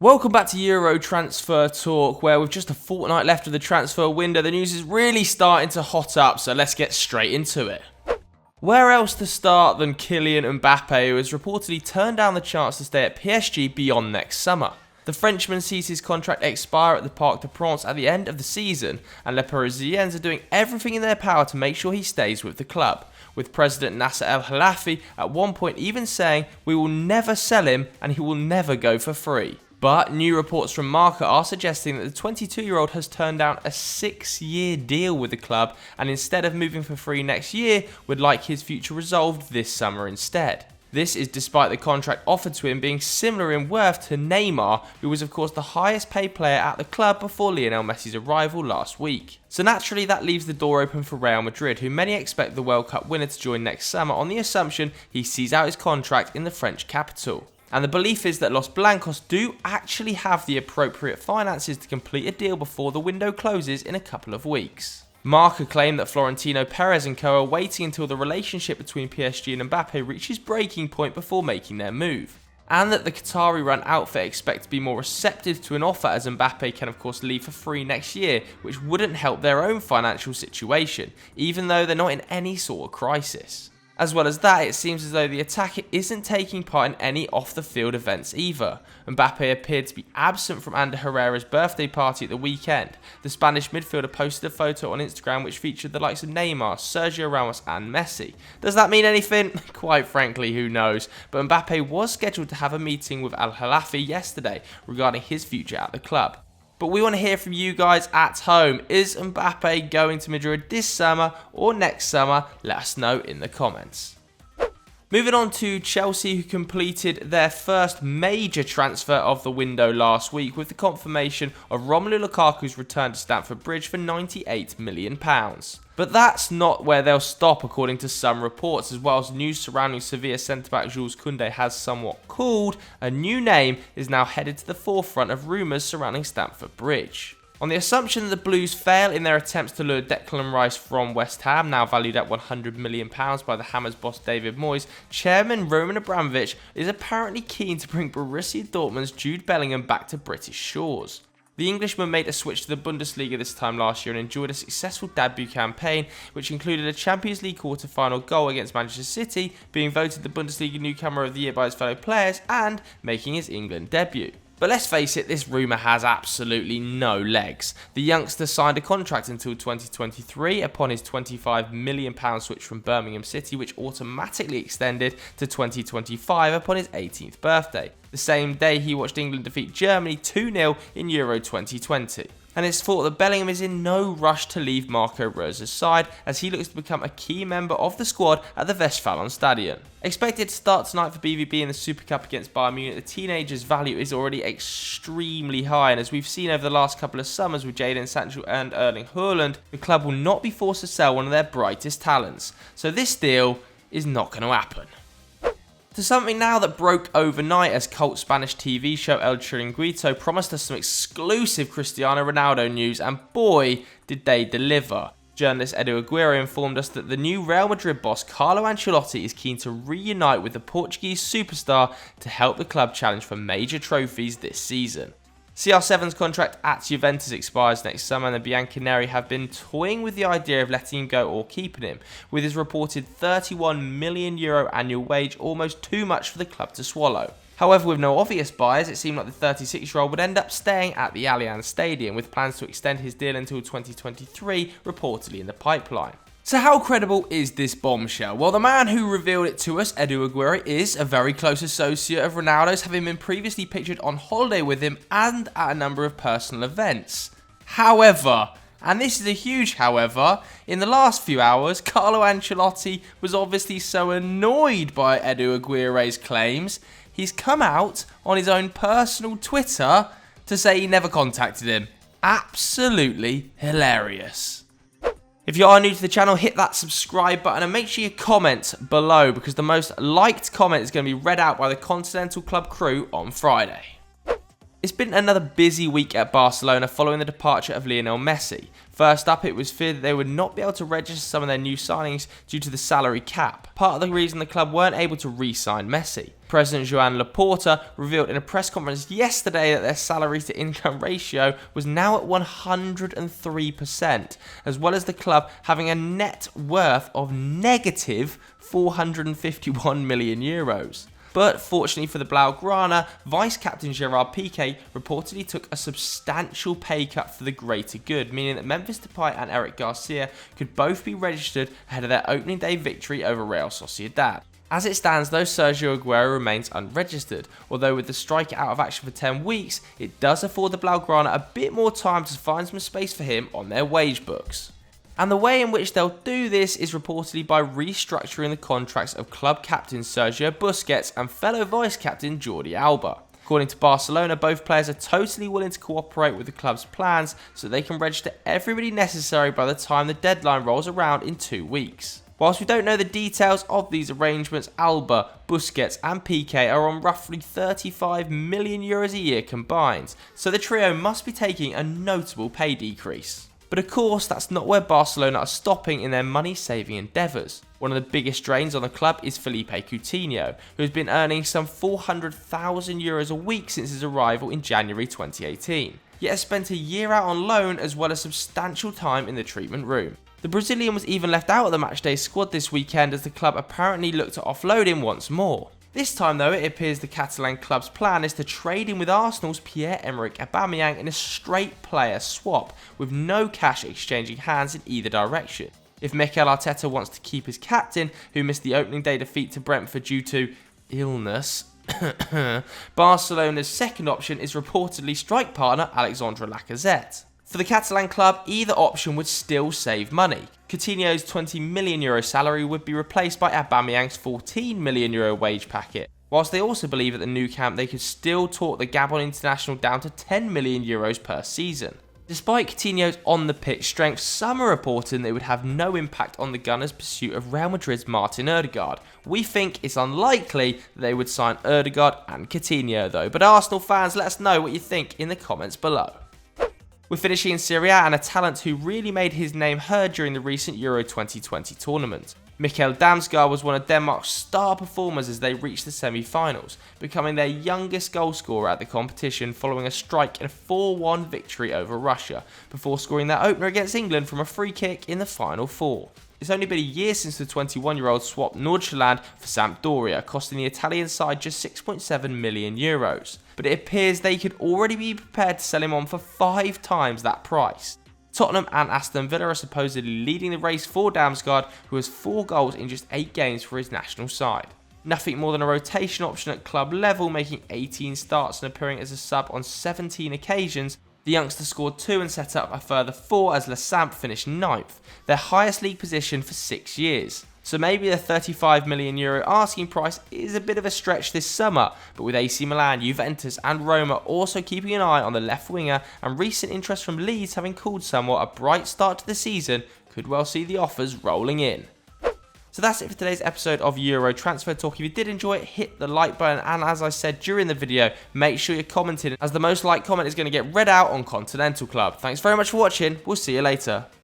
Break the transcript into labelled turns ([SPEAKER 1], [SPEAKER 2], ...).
[SPEAKER 1] Welcome back to Euro Transfer Talk, where with just a fortnight left of the transfer window, the news is really starting to hot up, so let's get straight into it. Where else to start than Kylian Mbappe, who has reportedly turned down the chance to stay at PSG beyond next summer. The Frenchman sees his contract expire at the Parc des Princes at the end of the season, and Les Parisiens are doing everything in their power to make sure he stays with the club, with President Nasser El Khelaifi at one point even saying, "We will never sell him and he will never go for free." But new reports from Marca are suggesting that the 22-year-old has turned down a 6-year deal with the club and instead of moving for free next year, would like his future resolved this summer instead. This is despite the contract offered to him being similar in worth to Neymar, who was of course the highest paid player at the club before Lionel Messi's arrival last week. So naturally that leaves the door open for Real Madrid, who many expect the World Cup winner to join next summer on the assumption he sees out his contract in the French capital. And the belief is that Los Blancos do actually have the appropriate finances to complete a deal before the window closes in a couple of weeks. Marca claimed that Florentino Perez and co are waiting until the relationship between PSG and Mbappe reaches breaking point before making their move. And that the Qatari-run outfit expect to be more receptive to an offer, as Mbappe can of course leave for free next year, which wouldn't help their own financial situation, even though they're not in any sort of crisis. As well as that, it seems as though the attacker isn't taking part in any off-the-field events either. Mbappe appeared to be absent from Ander Herrera's birthday party at the weekend. The Spanish midfielder posted a photo on Instagram which featured the likes of Neymar, Sergio Ramos and Messi. Does that mean anything? Quite frankly, who knows? But Mbappe was scheduled to have a meeting with Al Khelaifi yesterday regarding his future at the club. But we want to hear from you guys at home. Is Mbappe going to Madrid this summer or next summer? Let us know in the comments. Moving on to Chelsea, who completed their first major transfer of the window last week with the confirmation of Romelu Lukaku's return to Stamford Bridge for £98 million. But that's not where they'll stop, according to some reports, as well as news surrounding Sevilla centre-back Jules Koundé has somewhat cooled. A new name is now headed to the forefront of rumours surrounding Stamford Bridge. On the assumption that the Blues fail in their attempts to lure Declan Rice from West Ham, now valued at £100 million by the Hammers boss David Moyes, chairman Roman Abramovich is apparently keen to bring Borussia Dortmund's Jude Bellingham back to British shores. The Englishman made a switch to the Bundesliga this time last year and enjoyed a successful debut campaign, which included a Champions League quarter-final goal against Manchester City, being voted the Bundesliga Newcomer of the Year by his fellow players, and making his England debut. But let's face it, this rumour has absolutely no legs. The youngster signed a contract until 2023 upon his £25 million switch from Birmingham City, which automatically extended to 2025 upon his 18th birthday. The same day he watched England defeat Germany 2-0 in Euro 2020. And it's thought that Bellingham is in no rush to leave Marco Rosa's side, as he looks to become a key member of the squad at the Westfalenstadion. Expected to start tonight for BVB in the Super Cup against Bayern Munich, the teenager's value is already extremely high, and as we've seen over the last couple of summers with Jadon Sancho and Erling Haaland, the club will not be forced to sell one of their brightest talents. So this deal is not going to happen. To something now that broke overnight, as cult Spanish TV show El Chiringuito promised us some exclusive Cristiano Ronaldo news, and boy did they deliver. Journalist Edu Aguirre informed us that the new Real Madrid boss Carlo Ancelotti is keen to reunite with the Portuguese superstar to help the club challenge for major trophies this season. CR7's contract at Juventus expires next summer, and the Bianconeri have been toying with the idea of letting him go or keeping him, with his reported €31 million annual wage almost too much for the club to swallow. However, with no obvious buyers, it seemed like the 36-year-old would end up staying at the Allianz Stadium, with plans to extend his deal until 2023 reportedly in the pipeline. So how credible is this bombshell? Well, the man who revealed it to us, Edu Aguirre, is a very close associate of Ronaldo's, having been previously pictured on holiday with him and at a number of personal events. However, and this is a huge however, in the last few hours, Carlo Ancelotti was obviously so annoyed by Edu Aguirre's claims, he's come out on his own personal Twitter to say he never contacted him. Absolutely hilarious. If you are new to the channel, hit that subscribe button and make sure you comment below, because the most liked comment is going to be read out by the Continental Club crew on Friday. It's been another busy week at Barcelona following the departure of Lionel Messi. First up, it was feared that they would not be able to register some of their new signings due to the salary cap, part of the reason the club weren't able to re-sign Messi. President Joan Laporta revealed in a press conference yesterday that their salary to income ratio was now at 103%, as well as the club having a net worth of negative 451 million euros. But fortunately for the Blaugrana, vice-captain Gerard Pique reportedly took a substantial pay cut for the greater good, meaning that Memphis Depay and Eric Garcia could both be registered ahead of their opening day victory over Real Sociedad. As it stands though, Sergio Aguirre remains unregistered, although with the striker out of action for 10 weeks, it does afford the Blaugrana a bit more time to find some space for him on their wage books. And the way in which they'll do this is reportedly by restructuring the contracts of club captain Sergio Busquets and fellow vice-captain Jordi Alba. According to Barcelona, both players are totally willing to cooperate with the club's plans so they can register everybody necessary by the time the deadline rolls around in 2 weeks. Whilst we don't know the details of these arrangements, Alba, Busquets and Pique are on roughly 35 million euros a year combined, so the trio must be taking a notable pay decrease. But of course, that's not where Barcelona are stopping in their money-saving endeavours. One of the biggest drains on the club is Philippe Coutinho, who has been earning some 400,000 euros a week since his arrival in January 2018, yet has spent a year out on loan as well as substantial time in the treatment room. The Brazilian was even left out of the matchday squad this weekend as the club apparently looked to offload him once more. This time though, it appears the Catalan club's plan is to trade in with Arsenal's Pierre-Emerick Aubameyang in a straight player swap, with no cash exchanging hands in either direction. If Mikel Arteta wants to keep his captain, who missed the opening day defeat to Brentford due to illness, Barcelona's second option is reportedly strike partner Alexandre Lacazette. For the Catalan club, either option would still save money. Coutinho's €20 million salary would be replaced by Aubameyang's €14 million wage packet, whilst they also believe at the new camp they could still talk the Gabon international down to €10 million per season. Despite Coutinho's on-the-pitch strength, some are reporting that it would have no impact on the Gunners' pursuit of Real Madrid's Martin Ødegaard. We think it's unlikely that they would sign Ødegaard and Coutinho though, but Arsenal fans, let us know what you think in the comments below. We're finishing in Serie A and a talent who really made his name heard during the recent Euro 2020 tournament. Mikkel Damsgaard was one of Denmark's star performers as they reached the semi-finals, becoming their youngest goalscorer at the competition following a strike in a 4-1 victory over Russia, before scoring their opener against England from a free kick in the final 4. It's only been a year since the 21-year-old swapped Nordsjælland for Sampdoria, costing the Italian side just €6.7 million. But it appears they could already be prepared to sell him on for 5 times that price. Tottenham and Aston Villa are supposedly leading the race for Damsgaard, who has 4 goals in just 8 games for his national side. Nothing more than a rotation option at club level, making 18 starts and appearing as a sub on 17 occasions, the youngster scored 2 and set up a further 4 as Le Samp finished 9th, their highest league position for 6 years. So maybe the €35 million asking price is a bit of a stretch this summer, but with AC Milan, Juventus and Roma also keeping an eye on the left winger, and recent interest from Leeds having called somewhat a bright start to the season, could well see the offers rolling in. So that's it for today's episode of Euro Transfer Talk. If you did enjoy it, hit the like button, and as I said during the video, make sure you're commenting, as the most liked comment is going to get read out on Continental Club. Thanks very much for watching, we'll see you later.